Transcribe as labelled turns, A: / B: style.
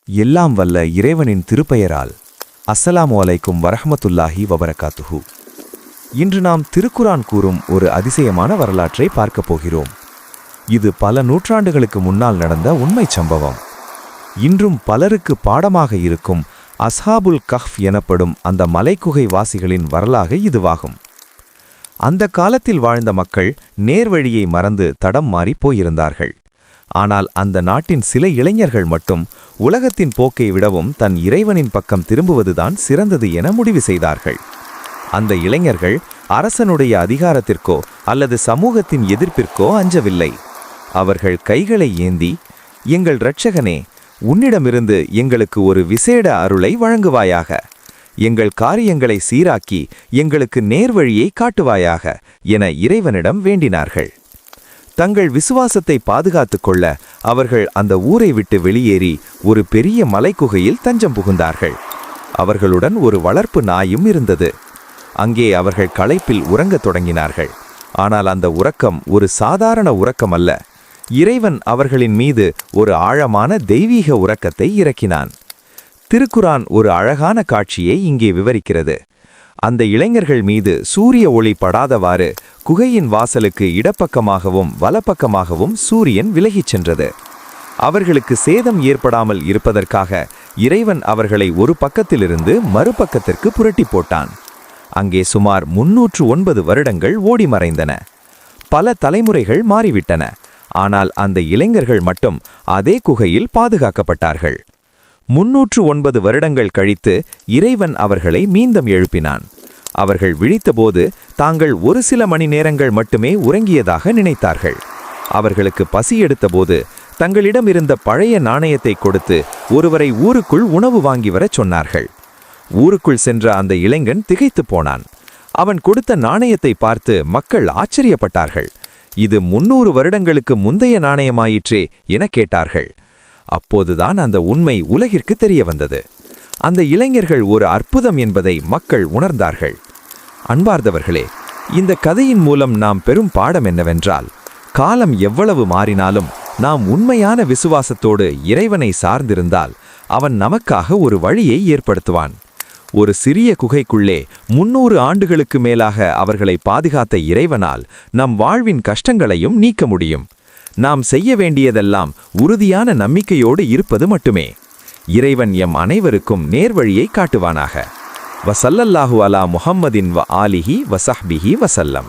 A: எல்லாம் வல்ல இறைவனின் திருப்பெயரால் அஸ்ஸலாமு அலைக்கும் வரஹ்மத்துல்லாஹி வபரகாத்துஹு. இன்று நாம் திருக்குரான் கூறும் ஒரு அதிசயமான வரலாற்றை பார்க்கப் போகிறோம். இது பல நூற்றாண்டுகளுக்கு முன்னால் நடந்த உண்மைச் சம்பவம். இன்றும் பலருக்கு பாடமாக இருக்கும் அஸ்ஹாபுல் கஹ்ஃப் எனப்படும் அந்த மலைக்குகை வாசிகளின் வரலாறு இதுவாகும். அந்த காலத்தில் வாழ்ந்த மக்கள் நேர்வழியை மறந்து தடம் மாறி போயிருந்தார்கள். ஆனால் அந்த நாட்டின் சில இளைஞர்கள் மட்டும் உலகத்தின் போக்கை விடவும் தன் இறைவனின் பக்கம் திரும்புவதுதான் சிறந்தது என முடிவு செய்தார்கள். அந்த இளைஞர்கள் அரசனுடைய அதிகாரத்திற்கோ அல்லது சமூகத்தின் எதிர்ப்பிற்கோ அஞ்சவில்லை. அவர்கள் கைகளை ஏந்தி, எங்கள் இரட்சகனே, உன்னிடமிருந்து எங்களுக்கு ஒரு விசேட அருளை வழங்குவாயாக, எங்கள் காரியங்களை சீராக்கி எங்களுக்கு நேர்வழியை காட்டுவாயாக என இறைவனிடம் வேண்டினார்கள். தங்கள் விசுவாசத்தை பாதுகாத்துக் கொள்ள அவர்கள் அந்த ஊரை விட்டு வெளியேறி ஒரு பெரிய மலைக்குகையில் தஞ்சம் புகுந்தார்கள். அவர்களுடன் ஒரு வளர்ப்பு நாயும் இருந்தது. அங்கே அவர்கள் களைப்பில் உறங்கத் தொடங்கினார்கள். ஆனால் அந்த உறக்கம் ஒரு சாதாரண உறக்கம் அல்ல. இறைவன் அவர்களின் மீது ஒரு ஆழமான தெய்வீக உறக்கத்தை இறக்கினான். திருக்குரான் ஒரு அழகான காட்சியை இங்கே விவரிக்கிறது. அந்த இளைஞர்கள் மீது சூரிய ஒளி படாதவாறு குகையின் வாசலுக்கு இடப்பக்கமாகவும் வலப்பக்கமாகவும் சூரியன் விலகிச் சென்றது. அவர்களுக்கு சேதம் ஏற்படாமல் இருப்பதற்காக இறைவன் அவர்களை ஒரு பக்கத்திலிருந்து மறுபக்கத்திற்கு புரட்டி போட்டான். அங்கே சுமார் 309 வருடங்கள் ஓடி மறைந்தன. பல தலைமுறைகள் மாறிவிட்டன. ஆனால் அந்த இளைஞர்கள் மட்டும் அதே குகையில் பாதுகாக்கப்பட்டார்கள். 309 வருடங்கள் கழித்து இறைவன் அவர்களை மீண்டும் எழுப்பினான். அவர்கள் விழித்தபோது தாங்கள் ஒரு சில மணி நேரங்கள் மட்டுமே உறங்கியதாக நினைத்தார்கள். அவர்களுக்கு பசி எடுத்தபோது தங்களிடம் இருந்த பழைய நாணயத்தை கொடுத்து ஒருவரை ஊருக்குள் உணவு வாங்கி வரச் சொன்னார்கள். ஊருக்குள் சென்ற அந்த இளைஞன் திகைத்து போனான். அவன் கொடுத்த நாணயத்தை பார்த்து மக்கள் ஆச்சரியப்பட்டார்கள். இது 300 வருடங்களுக்கு முந்தைய நாணயமாயிற்றே என கேட்டார்கள். அப்போதுதான் அந்த உண்மை உலகிற்கு தெரிய வந்தது. அந்த இளைஞர்கள் ஒரு அற்புதம் என்பதை மக்கள் உணர்ந்தார்கள். அன்பார்ந்தவர்களே, இந்த கதையின் மூலம் நாம் பெறும் பாடம் என்னவென்றால், காலம் எவ்வளவு மாறினாலும் நாம் உண்மையான விசுவாசத்தோடு இறைவனை சார்ந்திருந்தால் அவன் நமக்காக ஒரு வழியை ஏற்படுத்துவான். ஒரு சிறிய குகைக்குள்ளே 300 ஆண்டுகளுக்கு மேலாக அவர்களை பாதுகாத்த இறைவனால் நம் வாழ்வின் கஷ்டங்களையும் நீக்க முடியும். நாம் செய்ய வேண்டியதெல்லாம் உறுதியான நம்பிக்கையோடு இருப்பது மட்டுமே. இறைவன் எம் அனைவருக்கும் நேர்வழியை காட்டுவானாக. வசல்லல்லாஹு அலா முஹம்மதின் வ ஆலிஹி வசஹ்பிஹி வசல்லம்.